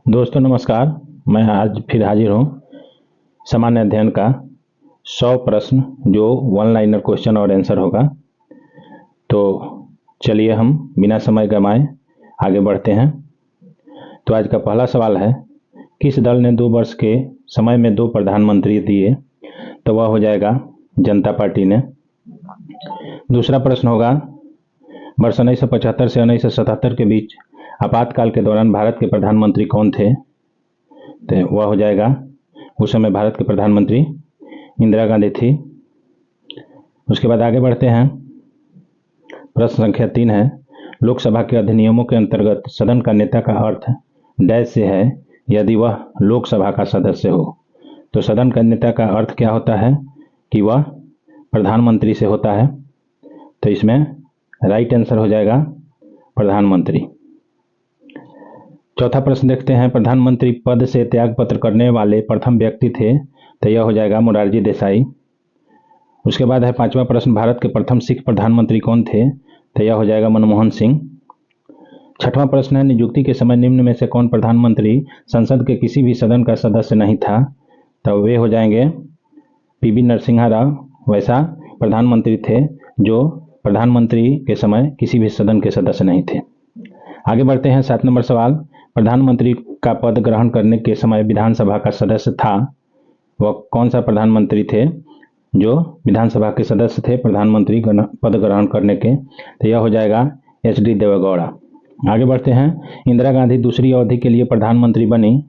दोस्तों नमस्कार। मैं आज फिर हाजिर हूँ सामान्य अध्ययन का 100 प्रश्न जो वन लाइनर क्वेश्चन और आंसर होगा। तो चलिए हम बिना समय गंवाए आगे बढ़ते हैं। तो आज का पहला सवाल है, किस दल ने 2 वर्ष के समय में 2 प्रधानमंत्री दिए? तो वह हो जाएगा जनता पार्टी ने। दूसरा प्रश्न होगा, वर्ष 1975 से 1977 के बीच आपातकाल के दौरान भारत के प्रधानमंत्री कौन थे? तो वह हो जाएगा, उस समय भारत के प्रधानमंत्री इंदिरा गांधी थी। उसके बाद आगे बढ़ते हैं। प्रश्न संख्या 3 है, लोकसभा के अधिनियमों के अंतर्गत सदन का नेता का अर्थ डैश से है यदि वह लोकसभा का सदस्य हो। तो सदन का नेता का अर्थ क्या होता है कि वह प्रधानमंत्री से होता है। तो इसमें राइट आंसर हो जाएगा प्रधानमंत्री। चौथा प्रश्न देखते हैं, प्रधानमंत्री पद से त्यागपत्र करने वाले प्रथम व्यक्ति थे? तो यह हो जाएगा मोरारजी देसाई। उसके बाद है 5वां प्रश्न, भारत के प्रथम सिख प्रधानमंत्री कौन थे? तो यह हो जाएगा मनमोहन सिंह। 6वां प्रश्न है, नियुक्ति के समय निम्न में से कौन प्रधानमंत्री संसद के किसी भी सदन का सदस्य नहीं था? तो वे हो जाएंगे पीवी नरसिम्हा राव वैसा प्रधानमंत्री थे जो प्रधानमंत्री के समय किसी भी सदन के सदस्य नहीं थे। आगे बढ़ते हैं। 7 नंबर सवाल, प्रधानमंत्री का पद ग्रहण करने के समय विधानसभा का सदस्य था? वह कौन सा प्रधानमंत्री थे जो विधानसभा के सदस्य थे प्रधानमंत्री पद ग्रहण करने के? तो यह हो जाएगा एच.डी. देवेगौड़ा। आगे बढ़ते हैं। इंदिरा गांधी दूसरी अवधि के लिए प्रधानमंत्री बनी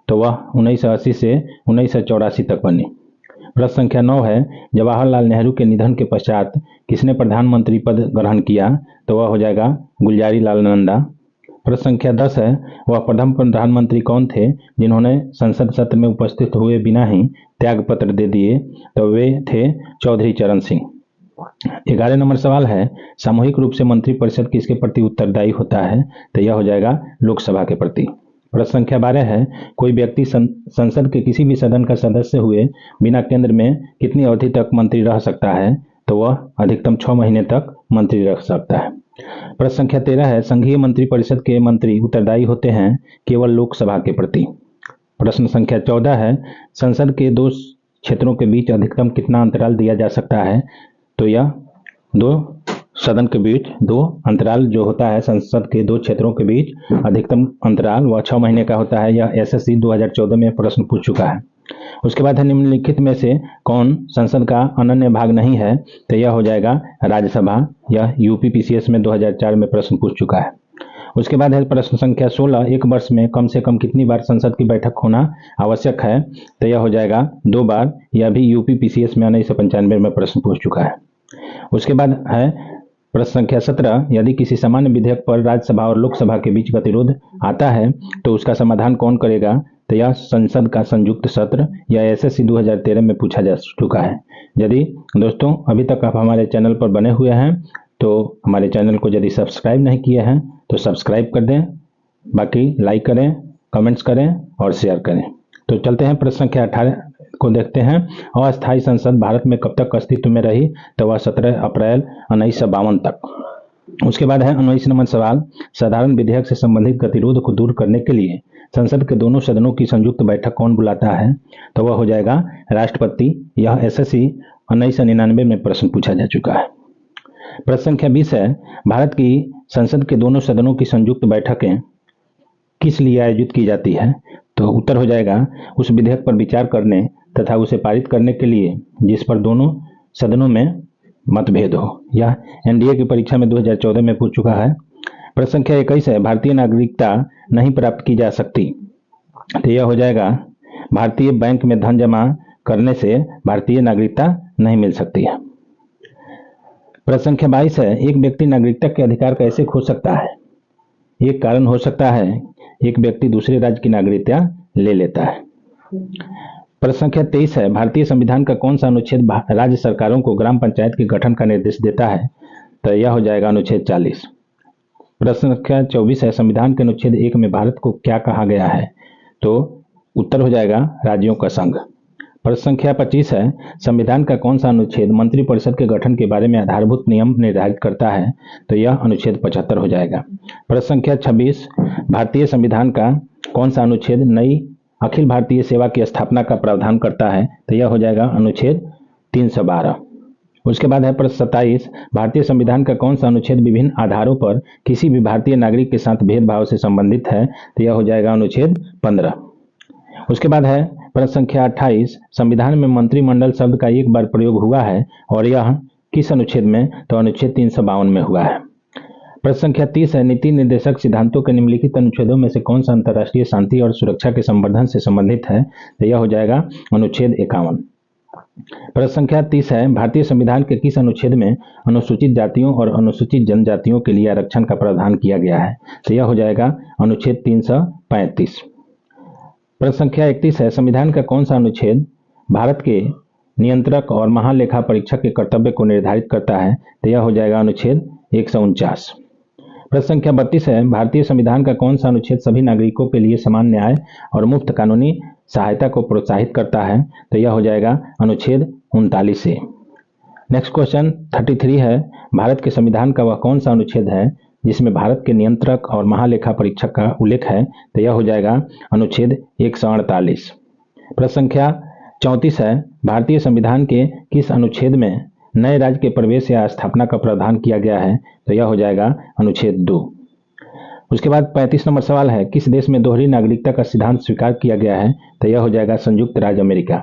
तो वह 1980 से 1984 तक बनी। प्रश्न संख्या 9 है, जवाहरलाल नेहरू के निधन के पश्चात किसने प्रधानमंत्री पद ग्रहण किया? तो वह हो जाएगा गुलजारी लाल नंदा। प्रश्न संख्या 10 है, वह प्रथम प्रधानमंत्री कौन थे जिन्होंने संसद सत्र में उपस्थित हुए बिना ही त्यागपत्र दे दिए? तो वे थे चौधरी चरण सिंह। 11 नंबर सवाल है, सामूहिक रूप से मंत्रिपरिषद किसके प्रति उत्तरदायी होता है? तो यह हो जाएगा लोकसभा के प्रति। प्रश्न संख्या 12 है, कोई व्यक्ति संसद के किसी भी सदन का सदस्य हुए बिना केंद्र में कितनी अवधि तक मंत्री रह सकता है? तो वह अधिकतम 6 महीने तक मंत्री रह सकता है। प्रश्न संख्या 13 है, संघीय मंत्रिपरिषद के मंत्री उत्तरदायी होते हैं केवल लोकसभा के प्रति। प्रश्न संख्या 14 है, संसद के 2 क्षेत्रों के बीच अधिकतम कितना अंतराल दिया जा सकता है? तो यह 2 सदन के बीच 2 अंतराल जो होता है, संसद के 2 क्षेत्रों के बीच अधिकतम अंतराल वह 6 महीने का होता है। यह एसएससी 2014 में प्रश्न पूछ चुका है। उसके बाद है, निम्नलिखित में से कौन संसद का अनन्य भाग नहीं है? तो यह हो जाएगा राज्यसभा। यह यूपीपीसीएस में 2004 में प्रश्न पूछ चुका है। उसके बाद है प्रश्न संख्या 16, एक वर्ष में कम से कम कितनी बार संसद की बैठक होना आवश्यक है? तो यह हो जाएगा 2 बार। यह भी यूपीपीसीएस में 1995 में प्रश्न पूछ चुका है। उसके बाद है प्रश्न संख्या 17, यदि किसी सामान्य विधेयक पर राज्यसभा और लोकसभा के बीच गतिरोध आता है तो उसका समाधान कौन करेगा? तो यह संसद का संयुक्त सत्र या एसएससी 2013 में पूछा जा चुका है। यदि दोस्तों अभी तक आप हमारे चैनल पर बने हुए हैं तो हमारे चैनल को यदि सब्सक्राइब नहीं किए हैं तो सब्सक्राइब कर दें, बाकी लाइक करें, कमेंट्स करें और शेयर करें। तो चलते हैं प्रश्न संख्या 18 को देखते हैं। अस्थायी संसद भारत में कब तक अस्तित्व में रही? तो वह 17 अप्रैल 1952 तक। उसके बाद है 19 नंबर सवाल, साधारण विधेयक से संबंधित गतिरोध को दूर करने के लिए संसद के दोनों सदनों की संयुक्त बैठक कौन बुलाता है? तो वह हो जाएगा राष्ट्रपति। यह एसएससी 1999 में प्रश्न पूछा जा चुका है। प्रश्न संख्या 20 है, भारत की संसद के दोनों सदनों की संयुक्त बैठकें किस लिए आयोजित की जाती है? तो उत्तर हो जाएगा उस विधेयक पर विचार करने तथा उसे पारित करने के लिए जिस पर दोनों सदनों में मतभेद हो। यह एनडीए की परीक्षा में 2014 में पूछ चुका है। प्रश्न संख्या 21 है, भारतीय नागरिकता नहीं प्राप्त की जा सकती? तो यह हो जाएगा भारतीय बैंक में धन जमा करने से भारतीय नागरिकता नहीं मिल सकती है। प्रश्न संख्या 22 है, एक व्यक्ति नागरिकता के अधिकार कैसे खो सकता है? एक कारण हो सकता है एक व्यक्ति दूसरे राज्य की नागरिकता ले लेता है। प्रश्न संख्या 23 है, भारतीय संविधान का कौन सा अनुच्छेद राज्य सरकारों को ग्राम पंचायत के गठन का निर्देश देता है? तो यह हो जाएगा अनुच्छेद 40। प्रश्न संख्या 24 है, संविधान के अनुच्छेद 1 में भारत को क्या कहा गया है? तो उत्तर हो जाएगा राज्यों का संघ। प्रश्न संख्या 25 है, संविधान का कौन सा अनुच्छेद मंत्रिपरिषद के गठन के बारे में आधारभूत नियम निर्धारित करता है? तो यह अनुच्छेद 75 हो जाएगा। प्रश्न संख्या 26, भारतीय संविधान का कौन सा अनुच्छेद नई अखिल भारतीय सेवा की स्थापना का प्रावधान करता है? तो यह हो जाएगा अनुच्छेद 312। उसके बाद है प्रश्न 27, भारतीय संविधान का कौन सा अनुच्छेद विभिन्न आधारों पर किसी भी भारतीय नागरिक के साथ भेदभाव से संबंधित है? तो यह हो जाएगा अनुच्छेद 15। उसके बाद है प्रश्न संख्या 28, संविधान में मंत्रिमंडल शब्द का एक बार प्रयोग हुआ है और यह किस अनुच्छेद में? तो अनुच्छेद 352 में हुआ है। प्रश्न संख्या 30 है, नीति निर्देशक सिद्धांतों के निम्नलिखित अनुच्छेदों में से कौन सा अंतर्राष्ट्रीय शांति और सुरक्षा के संवर्धन से संबंधित है? तो यह हो जाएगा अनुच्छेद 51। प्रश्न संख्या 30 है, भारतीय संविधान के किस अनुच्छेद में अनुसूचित जातियों और अनुसूचित जनजातियों के लिए आरक्षण का प्रावधान किया गया है? तो यह हो जाएगा अनुच्छेद 335। प्रश्न संख्या 31 है, संविधान का कौन सा अनुच्छेद भारत के नियंत्रक और महालेखा परीक्षक के कर्तव्य को निर्धारित करता है? तो यह हो जाएगा अनुच्छेद 149। प्रश्न संख्या 32 है, भारतीय संविधान का कौन सा अनुच्छेद सभी नागरिकों के लिए समान न्याय और मुफ्त कानूनी सहायता को प्रोत्साहित करता है? तो यह हो जाएगा अनुच्छेद 39 से। नेक्स्ट क्वेश्चन 33 है, भारत के संविधान का वह कौन सा अनुच्छेद है जिसमें भारत के नियंत्रक और महालेखा परीक्षक का उल्लेख है? तो यह हो जाएगा अनुच्छेद 148। प्रश्न संख्या 34 है, भारतीय संविधान के किस अनुच्छेद में नए राज्य के प्रवेश या स्थापना का प्रावधान किया गया है? तो यह हो जाएगा अनुच्छेद 2। उसके बाद 35 नंबर सवाल है, किस देश में दोहरी नागरिकता का सिद्धांत स्वीकार किया गया है? तो यह हो जाएगा संयुक्त राज्य अमेरिका।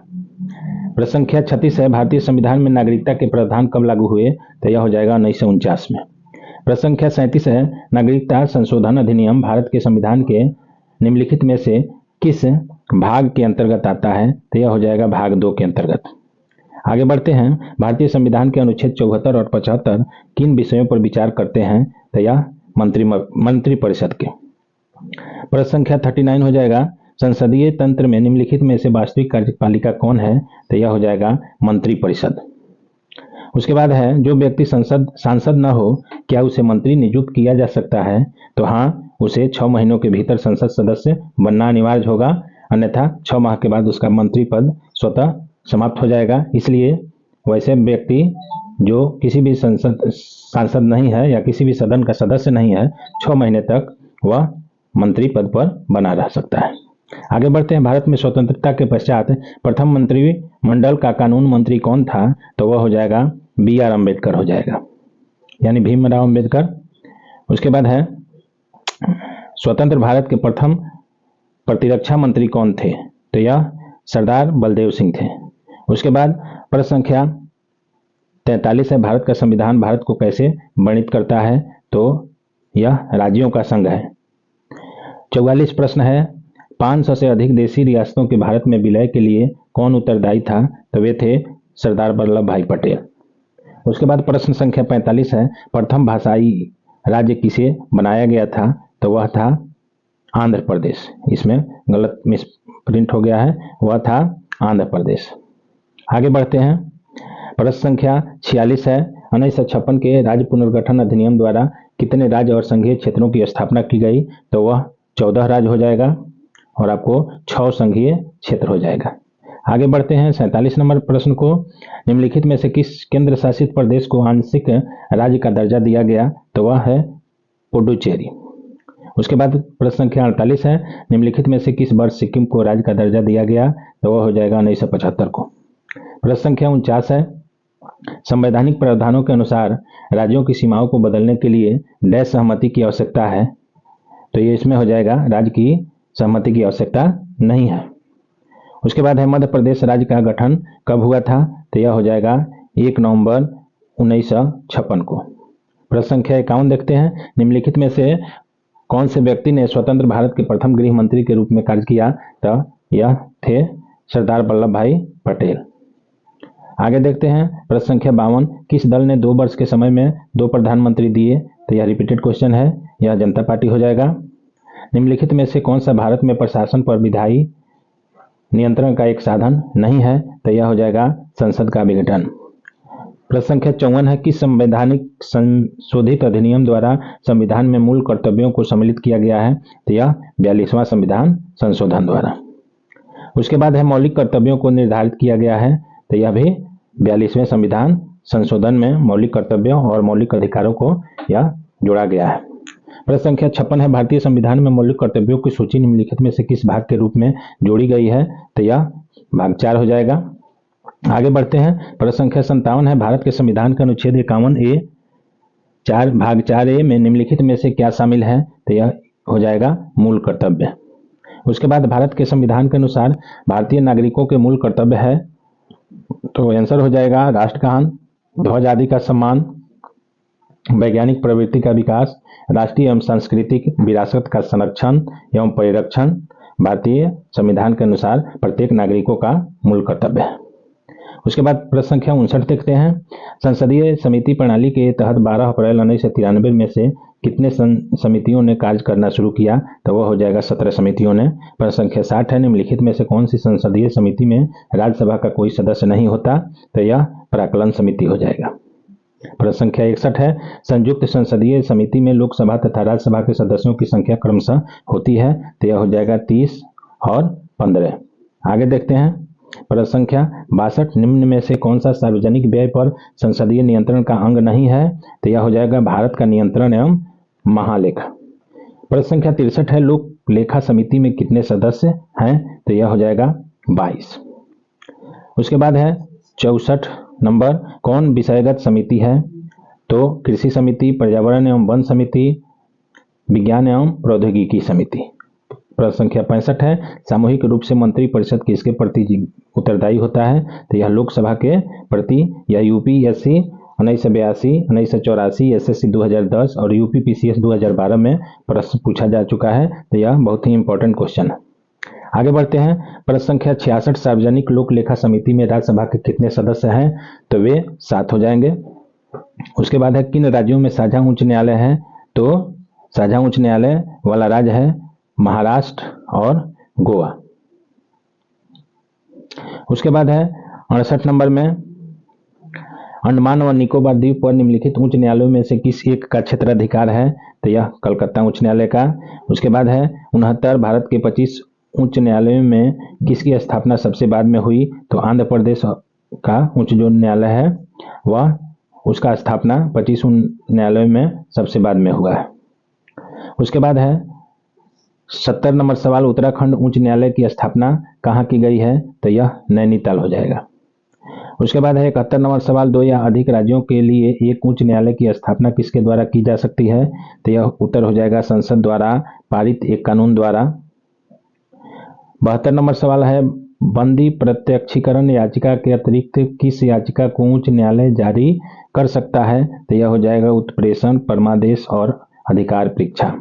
प्रश्न संख्या 36 है, भारतीय संविधान में नागरिकता के प्रावधान कब लागू हुए? तो यह हो जाएगा 1949 में। प्रश्न संख्या 37 है, नागरिकता संशोधन अधिनियम भारत के संविधान के निम्नलिखित में से किस भाग के अंतर्गत आता है? तो यह हो जाएगा भाग 2 के अंतर्गत। आगे बढ़ते हैं, भारतीय संविधान के अनुच्छेद 74 और 75 किन विषयों पर विचार करते हैं? तो यह मंत्रिपरिषद के। प्रश्न संख्या 39 हो जाएगा, संसदीय तंत्र में निम्नलिखित में से वास्तविक कार्यपालिका कौन है? तो यह हो जाएगा मंत्रिपरिषद। उसके बाद है, जो व्यक्ति सांसद न हो क्या उसे मंत्री नियुक्त किया जा सकता है? तो हाँ, उसे 6 महीनों के भीतर संसद सदस्य बनना अनिवार्य होगा, अन्यथा 6 माह के बाद उसका मंत्री पद स्वतः समाप्त हो जाएगा। इसलिए वैसे व्यक्ति जो किसी भी सांसद नहीं है या किसी भी सदन का सदस्य नहीं है, 6 महीने तक वह मंत्री पद पर बना रह सकता है। आगे बढ़ते हैं, भारत में स्वतंत्रता के पश्चात प्रथम मंत्रिमंडल का कानून मंत्री कौन था? तो वह हो जाएगा BR अम्बेडकर हो जाएगा, यानी भीमराव अम्बेडकर। उसके बाद है, स्वतंत्र भारत के प्रथम प्रतिरक्षा मंत्री कौन थे? तो यह सरदार बलदेव सिंह थे। उसके बाद प्रश्न संख्या 43 है, भारत का संविधान भारत को कैसे वर्णित करता है? तो यह राज्यों का संघ है। 44 प्रश्न है, 500 से अधिक देशी रियासतों के भारत में विलय के लिए कौन उत्तरदायी था? तो वे थे सरदार वल्लभ भाई पटेल। उसके बाद प्रश्न संख्या 45 है, प्रथम भाषाई राज्य किसे बनाया गया था? तो वह था आंध्र प्रदेश। इसमें गलत मिस प्रिंट हो गया है, वह था आंध्र प्रदेश। आगे बढ़ते हैं, प्रश्न संख्या 46 है, 1956 के राज्य पुनर्गठन अधिनियम द्वारा कितने राज्य और संघीय क्षेत्रों की स्थापना की गई? तो वह 14 राज्य हो जाएगा और आपको 6 संघीय क्षेत्र हो जाएगा। आगे बढ़ते हैं, 47 नंबर प्रश्न को, निम्नलिखित में से किस केंद्र शासित प्रदेश को आंशिक राज्य का दर्जा दिया गया? तो वह है पुडुचेरी। उसके बाद प्रश्न संख्या 48 है, निम्नलिखित में से किस वर्ष सिक्किम को राज्य का दर्जा दिया गया? तो वह हो जाएगा 1975 को। प्रश्न संख्या 49 है, संवैधानिक प्रावधानों के अनुसार राज्यों की सीमाओं को बदलने के लिए डैश सहमति की आवश्यकता है? तो ये इसमें हो जाएगा राज्य की सहमति की आवश्यकता नहीं है। उसके बाद है, मध्य प्रदेश राज्य का गठन कब हुआ था? तो यह हो जाएगा 1 नवंबर 1956 को। प्रश्न संख्या 51 देखते हैं, निम्नलिखित में से कौन से व्यक्ति ने स्वतंत्र भारत के प्रथम गृह मंत्री के रूप में कार्य किया? तो यह थे सरदार वल्लभ भाई पटेल। आगे देखते हैं, प्रश्न संख्या 52, किस दल ने 2 वर्ष के समय में 2 प्रधानमंत्री दिए? तो यह रिपीटेड क्वेश्चन है, यह जनता पार्टी हो जाएगा। निम्नलिखित में से कौन सा भारत में प्रशासन पर विधायी नियंत्रण का एक साधन नहीं है? तो यह हो जाएगा संसद का विघटन। प्रश्न संख्या 54 है, किस संवैधानिक संशोधित अधिनियम द्वारा संविधान में मूल कर्तव्यों को सम्मिलित किया गया है? तो यह 42वां संविधान संशोधन द्वारा। उसके बाद है मौलिक कर्तव्यों को निर्धारित किया गया है, तो यह भी 42वें संविधान संशोधन में मौलिक कर्तव्यों और मौलिक अधिकारों को यह जोड़ा गया है। प्रश्न संख्या 56 है, भारतीय संविधान में मौलिक कर्तव्यों की सूची निम्नलिखित में से किस भाग के रूप में जोड़ी गई है, तो यह भाग 4 हो जाएगा। आगे बढ़ते हैं। प्रश्न संख्या 57 है, भारत के संविधान के अनुच्छेद 51A भाग 4A में निम्नलिखित में से क्या शामिल है, तो यह हो जाएगा मूल कर्तव्य। उसके बाद भारत के संविधान के अनुसार भारतीय नागरिकों के मूल कर्तव्य है, तो आंसर हो जाएगा राष्ट्रगान, ध्वज आदि का सम्मान, वैज्ञानिक प्रवृत्ति का विकास, राष्ट्रीय एवं सांस्कृतिक विरासत का संरक्षण एवं परिरक्षण भारतीय संविधान के अनुसार प्रत्येक नागरिकों का मूल कर्तव्य है। उसके बाद प्रश्न संख्या 59 देखते हैं। संसदीय समिति प्रणाली के तहत 12 अप्रैल 1993 में से कितने समितियों ने कार्य करना शुरू किया, तो वह हो जाएगा 17 समितियों ने। प्रश्न संख्या 60 है, निम्नलिखित में से कौन सी संसदीय समिति में राज्यसभा का कोई सदस्य नहीं होता, तो यह प्राक्कलन समिति हो जाएगा। प्रश्न संख्या 61 है, संयुक्त संसदीय समिति में लोकसभा तथा राज्यसभा के सदस्यों की संख्या क्रमशः होती है, तो यह हो जाएगा 30 और 15। आगे देखते हैं। प्रश्न संख्या 62, निम्न में से कौन सा सार्वजनिक व्यय पर संसदीय नियंत्रण का अंग नहीं है, तो यह हो जाएगा भारत का नियंत्रण एवं महालेखा। प्रश्न संख्या 63 है, लोक लेखा समिति में कितने सदस्य हैं, तो यह हो जाएगा 22। उसके बाद है 64 नंबर, कौन विषयगत समिति है, तो कृषि समिति, पर्यावरण एवं वन समिति, विज्ञान एवं प्रौद्योगिकी समिति। प्रश्न संख्या 65 है, सामूहिक रूप से मंत्रिपरिषद किसके प्रति उत्तरदायी होता है, तो यह लोकसभा के प्रति। यह यूपीएससी 1982, 1984, एसएससी 2010 और यूपीपीसीएस 2012 में प्रश्न पूछा जा चुका है, तो यह बहुत ही इंपॉर्टेंट क्वेश्चन है। आगे बढ़ते हैं। प्रश्न संख्या 66, सार्वजनिक लोक लेखा समिति में राज्यसभा के कितने सदस्य हैं, तो वे 7 हो जाएंगे। उसके बाद है, किन राज्यों में साझा उच्च न्यायालय है, तो साझा उच्च न्यायालय वाला राज्य है महाराष्ट्र और गोवा। उसके बाद है 68 नंबर में, अंडमान व निकोबार द्वीप पर निम्नलिखित उच्च न्यायालयों में से किस एक का क्षेत्राधिकार है, तो यह कलकत्ता उच्च न्यायालय का। उसके बाद है 69, भारत के 25 उच्च न्यायालयों में किसकी स्थापना सबसे बाद में हुई, तो आंध्र प्रदेश का उच्च जो न्यायालय है वह उसका स्थापना 25 न्यायालयों में सबसे बाद में हुआ है। उसके बाद है 70 नंबर सवाल, उत्तराखंड उच्च न्यायालय की स्थापना कहाँ की गई है, तो यह नैनीताल हो जाएगा। उसके बाद है 71 नंबर सवाल, 2 या अधिक राज्यों के लिए एक उच्च न्यायालय की स्थापना किसके द्वारा की जा सकती है, तो यह उत्तर हो जाएगा संसद द्वारा पारित एक कानून द्वारा। 72 नंबर सवाल है, बंदी प्रत्यक्षीकरण याचिका के अतिरिक्त किस याचिका को उच्च न्यायालय जारी कर सकता है, तो यह हो जाएगा उत्प्रेषण, परमादेश और अधिकार परीक्षा।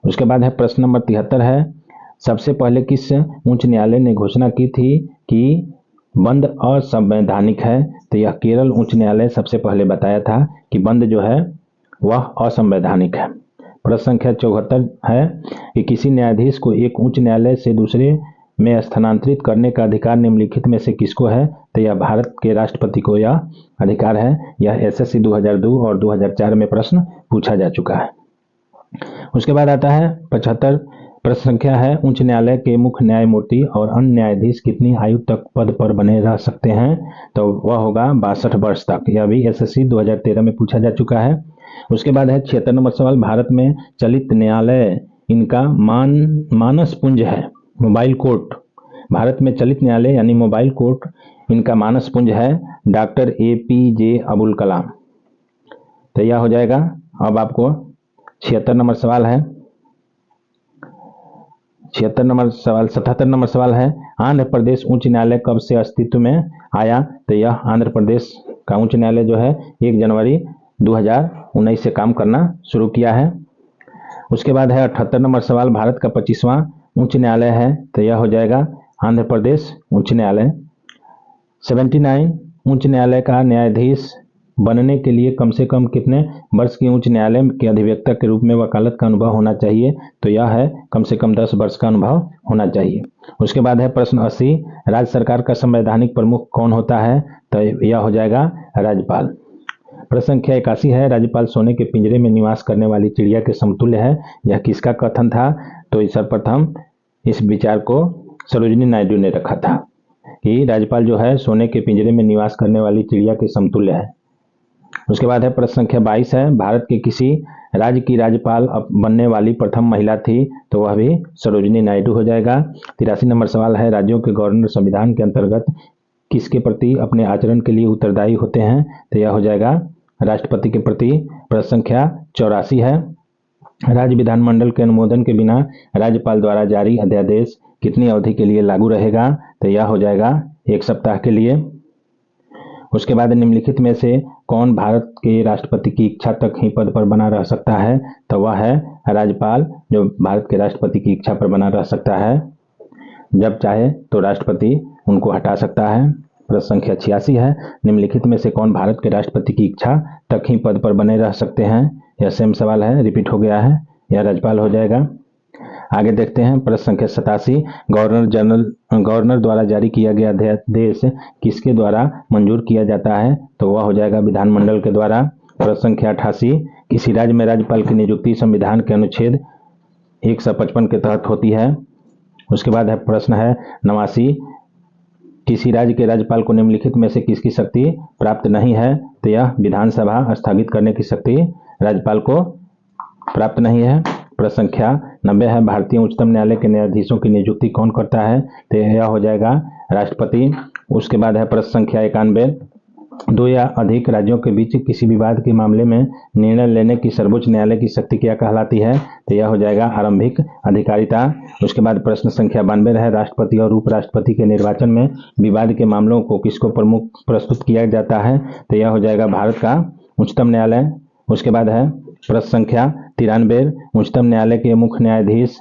उसके बाद है प्रश्न नंबर 73 है, सबसे पहले किस उच्च न्यायालय ने घोषणा की थी कि बंद असंवैधानिक है, तो यह केरल उच्च न्यायालय सबसे पहले बताया था कि बंद जो है वह असंवैधानिक है। प्रश्न संख्या 74 है कि किसी न्यायाधीश को एक उच्च न्यायालय से दूसरे में स्थानांतरित करने का अधिकार निम्नलिखित में से किसको है, तो यह भारत के राष्ट्रपति को यह अधिकार है। यह एसएससी 2002 और 2004 में प्रश्न पूछा जा चुका है। उसके बाद आता है 75 प्रश्न संख्या है, उच्च न्यायालय के मुख्य न्यायमूर्ति और अन्य न्यायाधीश कितनी आयु तक पद पर बने रह सकते हैं, तो वह होगा 62 वर्ष तक। यह भी एसएससी 2013 में पूछा जा चुका है। उसके बाद है 76 नंबर सवाल, भारत में चलित न्यायालय इनका मानस पुंज है, मोबाइल कोर्ट। भारत में चलित न्यायालय यानी मोबाइल कोर्ट इनका मानस पुंज है डॉक्टर APJ अबुल कलाम, तो यह हो जाएगा। अब आपको 76 नंबर सवाल है। 76 नंबर सवाल 77 नंबर सवाल है, आंध्र प्रदेश उच्च न्यायालय कब से अस्तित्व में आया, तो यह आंध्र प्रदेश का उच्च न्यायालय जो है 1 जनवरी 2019 से काम करना शुरू किया है। उसके बाद है 78 नंबर सवाल, भारत का 25वां उच्च न्यायालय है, तो यह हो जाएगा आंध्र प्रदेश उच्च न्यायालय। 79 उच्च न्यायालय का न्यायाधीश बनने के लिए कम से कम कितने वर्ष की उच्च न्यायालय के अधिवक्ता के रूप में वकालत का अनुभव होना चाहिए, तो यह है कम से कम 10 वर्ष का अनुभव होना चाहिए। उसके बाद है प्रश्न 80, राज्य सरकार का संवैधानिक प्रमुख कौन होता है, तो यह हो जाएगा राज्यपाल। प्रश्न संख्या 81 है, राज्यपाल सोने के पिंजरे में निवास करने वाली चिड़िया के समतुल्य है, यह किसका कथन था, तो सर्वप्रथम इस विचार को सरोजिनी नायडू ने रखा था कि राज्यपाल जो है सोने के पिंजरे में निवास करने वाली चिड़िया के समतुल्य है। उसके बाद है प्रश्न संख्या 22 है, भारत के किसी राज्य की राज्यपाल बनने वाली प्रथम महिला थी, तो वह भी सरोजिनी नायडू हो जाएगा। 83 नंबर सवाल है, राज्यों के गवर्नर संविधान के अंतर्गत किसके प्रति अपने आचरण के लिए उत्तरदायी होते हैं, तो यह हो जाएगा राष्ट्रपति के प्रति। प्रश्न संख्या 84 है, राज्य विधानमंडल के अनुमोदन के बिना राज्यपाल द्वारा जारी अध्यादेश कितनी अवधि के लिए लागू रहेगा, तो यह हो जाएगा 1 सप्ताह के लिए। उसके बाद निम्नलिखित में से कौन भारत के राष्ट्रपति की इच्छा तक ही पद पर बना रह सकता है, तो वह है राज्यपाल, जो भारत के राष्ट्रपति की इच्छा पर बना रह सकता है। जब चाहे तो राष्ट्रपति उनको हटा सकता है। प्रश्न संख्या 86 है, निम्नलिखित में से कौन भारत के राष्ट्रपति की इच्छा तक ही पद पर बने रह सकते हैं। यह सेम सवाल है, रिपीट हो गया है, यह राज्यपाल हो जाएगा। आगे देखते हैं प्रश्न संख्या 87, गवर्नर द्वारा जारी किया गया अध्यादेश किसके द्वारा मंजूर किया जाता है, तो वह हो जाएगा विधानमंडल के द्वारा। प्रश्न संख्या 88, किसी राज्य में राज्यपाल की नियुक्ति संविधान के अनुच्छेद 155 के तहत होती है। उसके बाद है प्रश्न है 89, किसी राज्य के राज्यपाल को निम्नलिखित में से किसकी शक्ति प्राप्त नहीं है, तो यह विधानसभा स्थगित करने की शक्ति राज्यपाल को प्राप्त नहीं है। प्रश्न संख्या 90 है, भारतीय उच्चतम न्यायालय के न्यायाधीशों की नियुक्ति कौन करता है, तो यह हो जाएगा राष्ट्रपति। उसके बाद है प्रश्न संख्या 91, दो या अधिक राज्यों के बीच किसी विवाद के मामले में निर्णय लेने की सर्वोच्च न्यायालय की शक्ति क्या कहलाती है, तो यह हो जाएगा आरंभिक अधिकारिता। उसके बाद प्रश्न संख्या 92 है, राष्ट्रपति और उपराष्ट्रपति के निर्वाचन में विवाद के मामलों को किसको प्रमुख प्रस्तुत किया जाता है, तो यह हो जाएगा भारत का उच्चतम न्यायालय। उसके बाद है प्रश्न संख्या 93, उच्चतम न्यायालय के मुख्य न्यायाधीश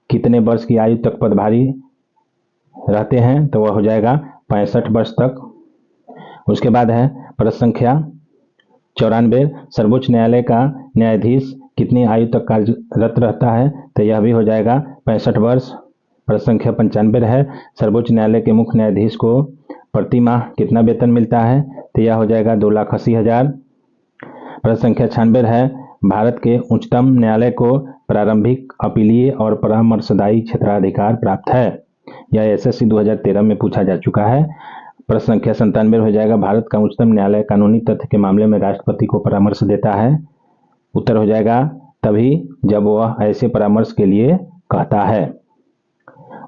कितने वर्ष की आयु तक पदभारी रहते हैं, तो वह हो जाएगा 65 वर्ष तक। उसके बाद है प्रश्न संख्या 94, सर्वोच्च न्यायालय का न्यायाधीश कितनी आयु तक कार्यरत रहता है, तो यह भी हो जाएगा 65 वर्ष। प्रश्न संख्या 95 है, सर्वोच्च न्यायालय के मुख्य न्यायाधीश को प्रति माह कितना वेतन मिलता है, तो यह हो जाएगा 2,80,000। प्रश्न संख्या 96 है, भारत के उच्चतम न्यायालय को प्रारंभिक अपीलीय और परामर्शदायी क्षेत्राधिकार प्राप्त है। यह एसएससी 2013 में पूछा जा चुका है। प्रश्न संख्या 97 हो जाएगा, भारत का उच्चतम न्यायालय कानूनी तथ्य के मामले में राष्ट्रपति को परामर्श देता है। उत्तर हो जाएगा तभी जब वह ऐसे परामर्श के लिए कहता है।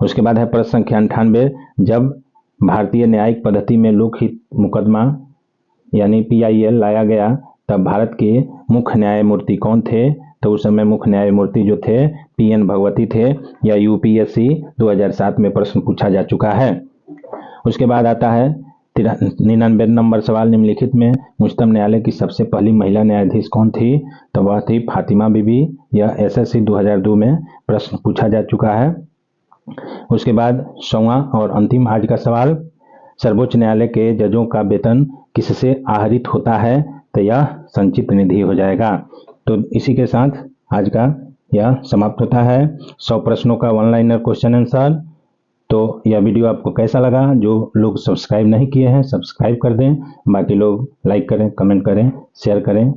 उसके बाद है प्रश्न संख्या 98, जब भारतीय न्यायिक पद्धति में लोकहित मुकदमा यानी PIL लाया गया तब भारत के मुख्य न्यायमूर्ति कौन थे, तो उस समय मुख्य न्यायमूर्ति जो थे PN भगवती थे। या UPSC 2007 में प्रश्न पूछा जा चुका है। उसके बाद आता है 99 नंबर सवाल, निम्नलिखित में उच्चतम न्यायालय की सबसे पहली महिला न्यायाधीश कौन थी, तो वह थी फातिमा बीबी। यह SSC 2002 में प्रश्न पूछा जा चुका है। उसके बाद 100वां और अंतिम आज का सवाल, सर्वोच्च न्यायालय के जजों का वेतन किससे आहरित होता है, तो यह संचित निधि हो जाएगा। तो इसी के साथ आज का यह समाप्त होता है 100 प्रश्नों का वन लाइनर क्वेश्चन आंसर। तो यह वीडियो आपको कैसा लगा, जो लोग सब्सक्राइब नहीं किए हैं सब्सक्राइब कर दें, बाकी लोग लाइक करें, कमेंट करें, शेयर करें।